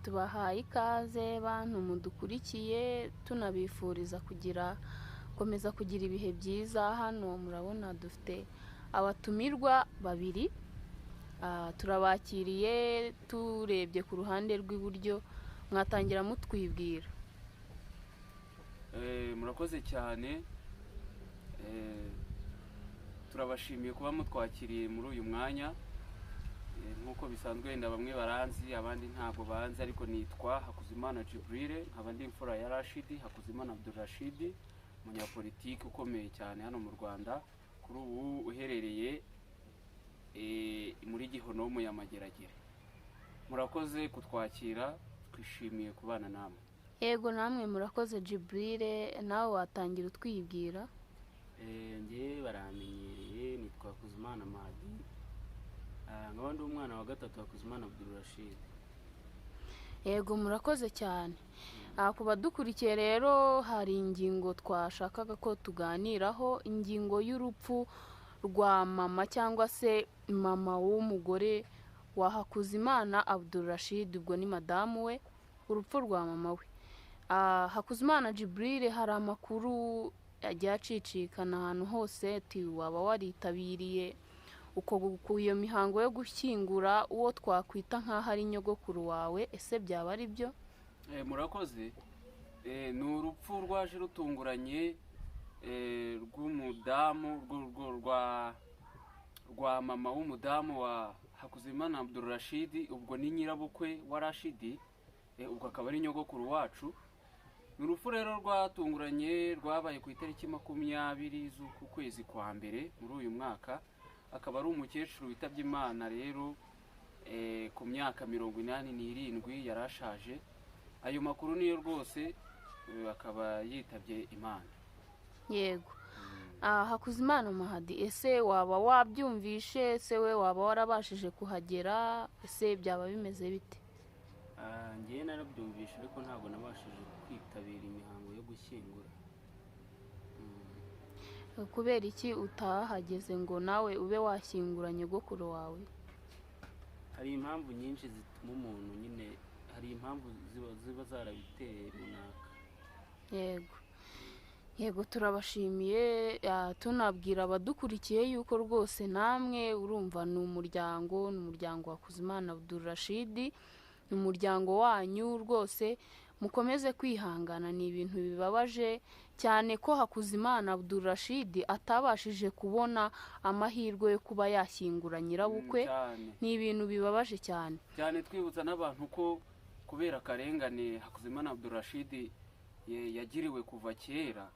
Tubahaye ikaze bantu mudukurikiye, tunabifuriza komeza kugira ibihe byiza. Hano murabona dufite abatumirwa babiri, turabakiriye. Turebye ku ruhande rw'iburyo, mwatangira mutwibwira. Murakoze cyane, turabashimiye kuba mutwakiriye muri uyu mwanya. Nk'uko bisanzwe wenda bamwe baranzi abandi ntabwo banzi, ariko nitwa Hakuzimana Djibril, nkaba ndi imfura ya Rashidi Hakuzimana Abdulrashid, umunyapolitiki ukomeye cyane hano mu Rwanda, kuri ubu uherereye muri Gihonomo ya Mageragere. Murakoze kutwakira, twishimiye kubana namwe. Yego, namwe murakoze Djibril. Nawe watangira utwibwira. Njye baramenyereye, nitwa Hakuzimana Mahdi, nkaba ndi umwana wa gatatu wa Hakuzimana Abdulrashid. Yego, murakoze cyane. Ku badukurikiye rero, hari ingingo twashakaga ko tuganiraho, ingingo y'urupfu rwa mama cyangwa se mama w'umugore wa Hakuzimana Abdulrashid, ubwo ni madamu we, urupfu rwa mama we. Hakuzimana Djibril, hari amakuru yagiye acicikana ahantu hose, waba waritabiriye iyo mihango yo gushyingura uwo twakwita nk'aho ari nyogokuru wawe, ese byaba ari byo? Murakoze. Ni urupfu rwaje rutunguranye rw'umudamu rwa mama w'umudamu wa Hakuzimana Abdulrashid, ubwo ni nyirabukwe wa Rashidi, ubwo akaba ari nyogokuru wacu. Ni urupfu rero rwatunguranye, rwabaye ku itariki 20 z'uku kwezi kwa mbere muri uyu mwaka. Akaba ari umukecuru witabye Imana rero ku myaka 87 yarashaje. Ayo makuru niyo rwose, akaba yitabye Imana. Yego. Hakuzimana Mahdi, ese waba wabyumvishe? Ese we waba warabashije kuhagera? Ese byaba bimeze bite? Njye narabyumvishe, ariko ntabwo nabashije kwitabira imihango yo gushyingura. Kubera iki utahageze ngo nawe ube washyingura nyogokuru wawe? Hari impamvu nyinshi zituma umuntu nyine, hari impamvu ziba zarabiteye runaka. Yego, turabashimiye. Tunabwira abadukurikiye yuko rwose namwe urumva ni umuryango wa Hakuzimana Abdulrashid, ni umuryango wanyu rwose. Mukomeze kwihangana, ni ibintu bibabaje cyane ko Hakuzimana Abdulrashid atabashije kubona amahirwe yo kuba yashyingura nyirabukwe. Ni ibintu bibabaje cyane. Twibutsa n'abantu ko kubera akarengane Hakuzimana Abdulrashid yagiriwe kuva kera,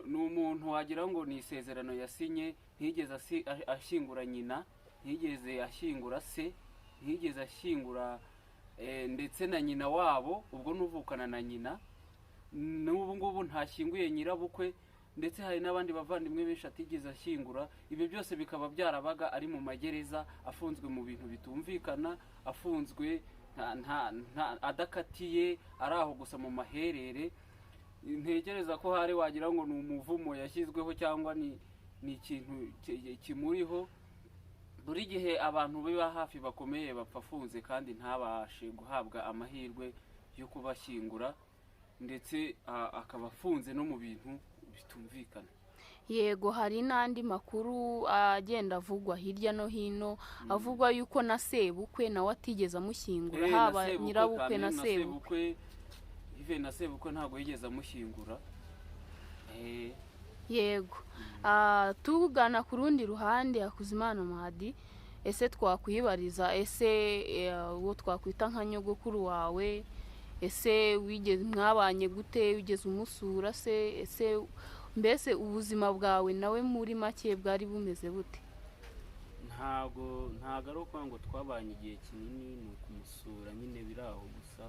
ni umuntu wagira ngo ni isezerano yasinye. Ntiyigeze ashyingura nyina, ntiyigeze ashyingura se, ntiyigeze ashyingura ndetse na nyina wabo, ubwo n'uvukana na nyina. N'ubu ngubu ntashyinguye nyirabukwe, ndetse hari n'abandi bavandimwe benshi atigeze ashyingura. Ibyo byose bikaba byarabaga ari mu magereza, afunzwe mu bintu bitumvikana, afunzwe adakatiye, ari aho gusa mu maherere. Ntekereza ko hari wagira ngo ni umuvumo yashyizweho, cyangwa ni ikintu kimuriho. Buri gihe abantu biba hafi bakomeye bapfa afunze, kandi ntabashe guhabwa amahirwe yo kubashyingura, ndetse akaba afunze no mu bintu bitumvikana. Yego, hari n'andi makuru agenda avugwa hirya no hino, avugwa yuko na sebukwe nawe atigeze amushyingura, haba nyirabukwe na sebukwe. Na sebukwe ntabwo yigeze amushyingura. Yego. Tugana ku rundi ruhande, Hakuzimana Mahdi, ese twakwibariza, ese uwo twakwita nka nyogokuru wawe, ese mwabanye gute? Wigeze umusura se? Ese mbese ubuzima bwawe nawe muri make bwari bumeze bute? Ntabwo ari ukuvuga ngo twabanye igihe kinini, ni ukumusura nyine, biri aho gusa.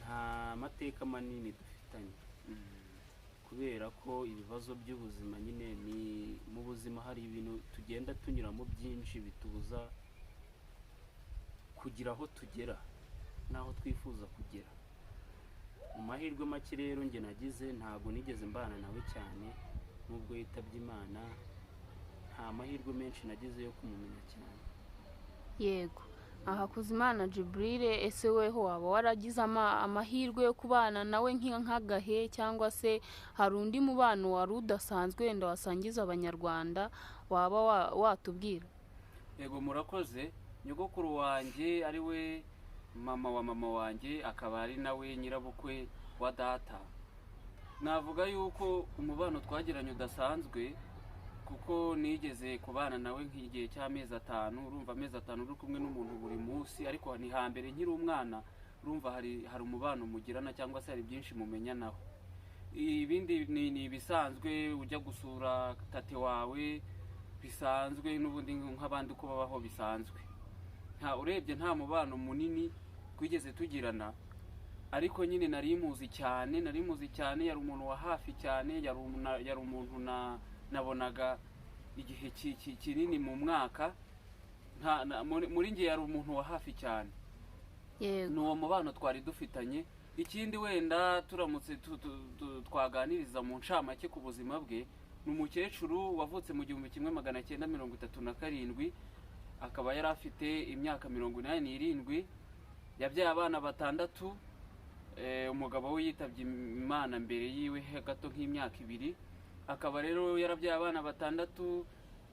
Nta mateka manini dufitanye, kubera ko ibibazo by'ubuzima nyine, ni mu buzima hari ibintu tugenda tunyuramo byinshi bitubuza kugira aho tugera n'aho twifuza kugera. Mu mahirwe make rero njye nagize, ntabwo nigeze mbana nawe cyane, nubwo yitabye Imana. Nta mahirwe menshi nagize yo kumumenya cyane. Yego. Hakuzimana Djibril, ese weho waba waragize amahirwe yo kubana nawe nk'agahe, cyangwa se hari undi mubano wari udasanzwe wenda wasangiza abanyarwanda waba watubwira? yego murakoze. Nyogokuru wanjye ari we mama wa mama wanjye, akaba ari nawe nyirabukwe wa data, navuga yuko umubano twagiranye udasanzwe, kuko nigeze kubana nawe nk'igihe cy'amezi 5. urumva amezi 5 uri kumwe n'umuntu buri munsi, ariko ni hambere nkiri umwana, urumva hari umubano mugirana cyangwa se hari byinshi mumenyanaho. Ibindi ni ibisanzwe, ujya gusura tate wawe bisanzwe, n'ubundi nk'abandi uko babaho bisanzwe. Urebye nta mubano munini twigeze tugirana, ariko nyine nari muzi cyane, yari umuntu wa hafi cyane, yari umuntu nabonaga igihe kinini mu mwaka, muri nge yari umuntu wa hafi cyane. Yego. Ni uwo mubano twari dufitanye. Ikindi wenda turamutse twaganiriza mu ncamake ku buzima bwe, ni umukecuru wavutse mu 1937, akaba yari afite imyaka 87, yabyaye abana 6. Umugabo we yitabye Imana mbere yiwe gato nk'imyaka 2. Akaba rero yarabyaye abana 6,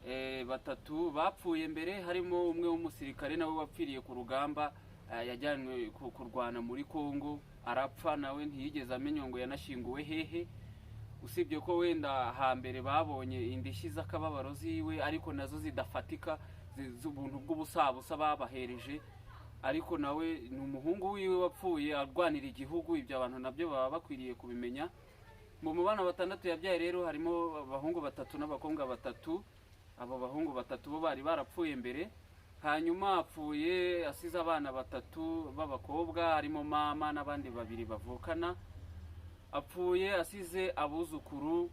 3 bapfuye mbere, harimo umwe w'umusirikare nawe wapfiriye ku rugamba, yajyanwe kurwana muri Kongo, arapfa nawe, ntiyigeze amenya ngo yanashyinguwe hehe, usibye ko wenda hambere babonye indishyi z'akababaro ziwe, ariko nazo zidafatika, z'ubuntu bw'ubusabusa babahereje. Ariko nawe ni umuhungu wiwe wapfuye arwanira igihugu, ibyo abantu nabyo baba bakwiriye kubimenya. Mu mubana 6 yabyaye rero harimo abahungu 3 n'abakobwa 3. Abo bahungu 3 bo bari barapfuye mbere, hanyuma apfuye asize abana 3 b'abakobwa, harimo mama n'abandi 2 bavukana. Apfuye asize abuzukuru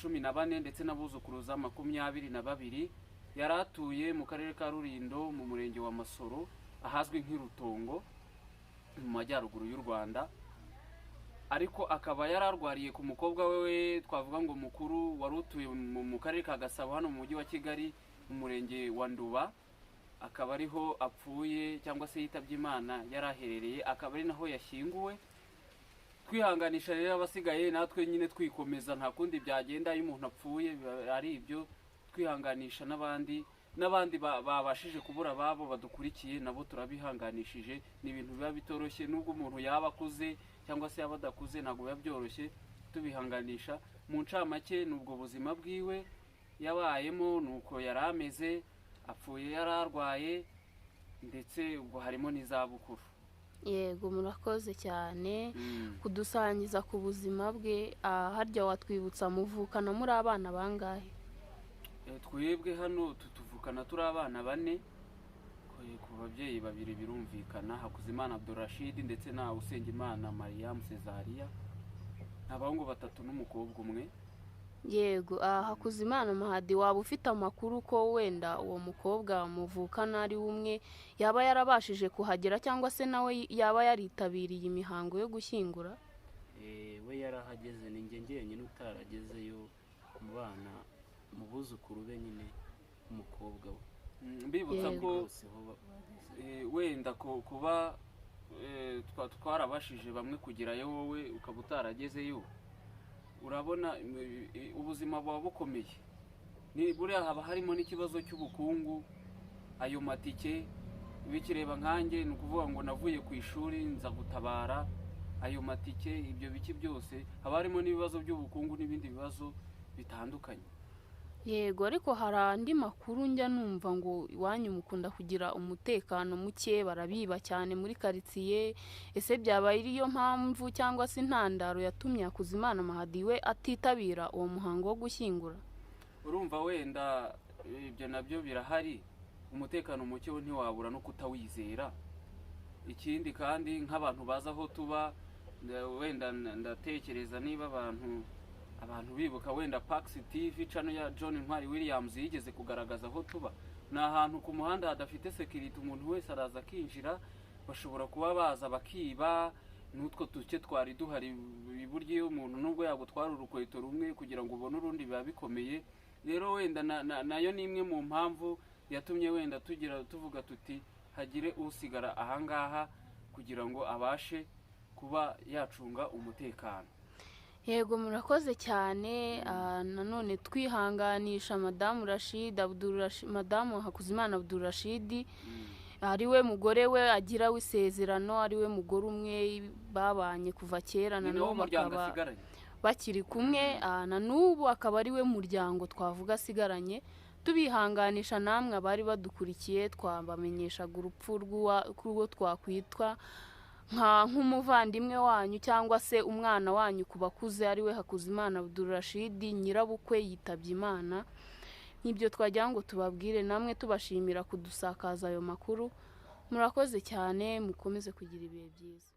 14 ndetse n'abuzukuruza 22. Yaratuye mu karere ka Rulindo mu murenge wa Masoro, ahazwi nk'irutongo mu majyaruguru y'u Rwanda. Ariko akaba yararwariye ku mukobwa we twavuga ngo mukuru, wari utuye mu karere ka Gasabo hano mu mujyi wa Kigali, mu murenge wa Nduba. Akaba ariho apfuye cyangwa se yitabye Imana yaraherereye, akaba ari naho yashyinguwe. Twihanganisha rero abasigaye, natwe nyine twikomeza, nta kundi byagenda iyo umuntu apfuye, ari ibyo twihanganisha n'abandi babashije kubura ababo badukurikiye, nabo turabihanganishije. Ni ibintu biba bitoroshye, nubwo umuntu yaba akuze cyangwa se yaba adakuze, ntabwo biba byoroshye, tubihanganisha. Mu ncamake ni ubwo buzima bwiwe yabayemo, nuko yari ameze, apfuye yararwaye, ndetse ubwo harimo n'izabukuru. Yego, murakoze cyane kudusangiza ku buzima bwe. Harya watwibutsa muvukana muri abana bangahe? Twebwe hano tuvukana turi abana 4, ku babyeyi 2 birumvikana, Hakuzimana Abdurashid ndetse na Usengimana Mariam Cezaria, abahungu 3 n'umukobwa 1. Yego. Hakuzimana Mahadi, waba ufite amakuru ko wenda uwo mukobwa muvukana ari umwe yaba yarabashije kuhagera, cyangwa se nawe yaba yaritabiriye imihango yo gushyingura? We yarahageze, ni njye njyenyine utaragezeyo mu bana, mu buzukuru be nyine umukobwa we. Mbibutsa ko wenda kuba twarabashije bamwe kugerayo, wowe ukaba utaragezeyo, urabona ubuzima buba bukomeye. Buriya haba harimo n'ikibazo cy'ubukungu, ayo matike bikireba nkanjye, ni ukuvuga ngo navuye ku ishuri nza gutabara, ayo matike, ibyo biki byose haba harimo n'ibibazo by'ubukungu n'ibindi bibazo bitandukanye. Yego, ariko hari andi makuru njya numva ngo iwanyu mukunda kugira umutekano muke, barabiba cyane muri karitsiye. Ese byaba iriyo mpamvu cyangwa se intandaro yatumye Hakuzimana Mahadi we atitabira uwo muhango wo gushyingura? Urumva wenda ibyo nabyo birahari, umutekano muke wo ntiwabura no kutawizera. Ikindi kandi nk'abantu baza aho tuba, wenda ndatekereza niba abantu bibuka wenda Pax TV channel ya John Ntwari Williams yigeze kugaragaza aho tuba, ni ahantu ku muhanda hadafite security, umuntu wese araza akinjira, bashobora kuba baza bakiba. N'utwo duke twari duhari, iburyo umuntu nubwo yagutwara urukweto rumwe kugira ngo ubone urundi biba bikomeye. Rero wenda nayo ni imwe mu mpamvu yatumye wenda tuvuga tuti hagire usigara ahangaha kugira ngo abashe kuba yacunga umutekano. Yego murakoze cyane. Nanone twihanganisha madamu madamu Hakuzimana Abdul Rashid, ariwe mugore we agira w'isezerano, ariwe mugore umwe babanye kuva kera, na n'ubu bakaba bakiri kumwe, na n'ubu akaba ariwe muryango twavuga asigaranye. Tubihanganisha namwe abari badukurikiye, twabamenyeshaga urupfu rw'uwo twakwitwa nk'umuvandimwe wanyu cyangwa se umwana wanyu ku bakuze, ariwe Hakuzimana Abdul Rashid, nyirabukwe yitabye Imana. N'ibyo twagira ngo tubabwire, namwe tubashimira kudusakaza ayo makuru. Murakoze cyane, mukomeze kugira ibihe byiza.